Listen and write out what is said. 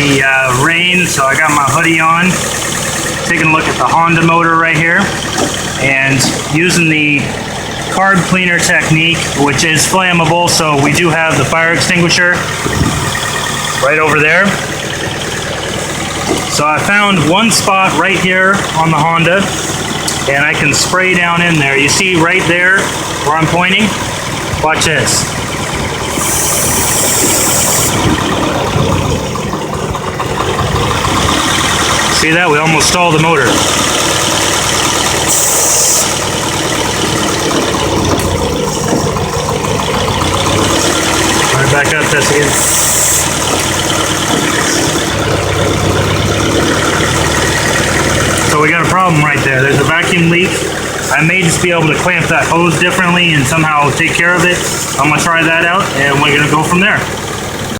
the rain, so I got my hoodie on. Taking a look at the Honda motor right here, and using the Carb Cleaner technique, which is flammable, so we do have the fire extinguisher right over there. So I found one spot right here on the Honda, and I can spray down in there. You see right there where I'm pointing? Watch this. See that? We almost stalled the motor. All right, back up, test again. So we got a problem right there. There's a vacuum leak. I may just be able to clamp that hose differently and somehow take care of it. I'm gonna try that out, and we're gonna go from there.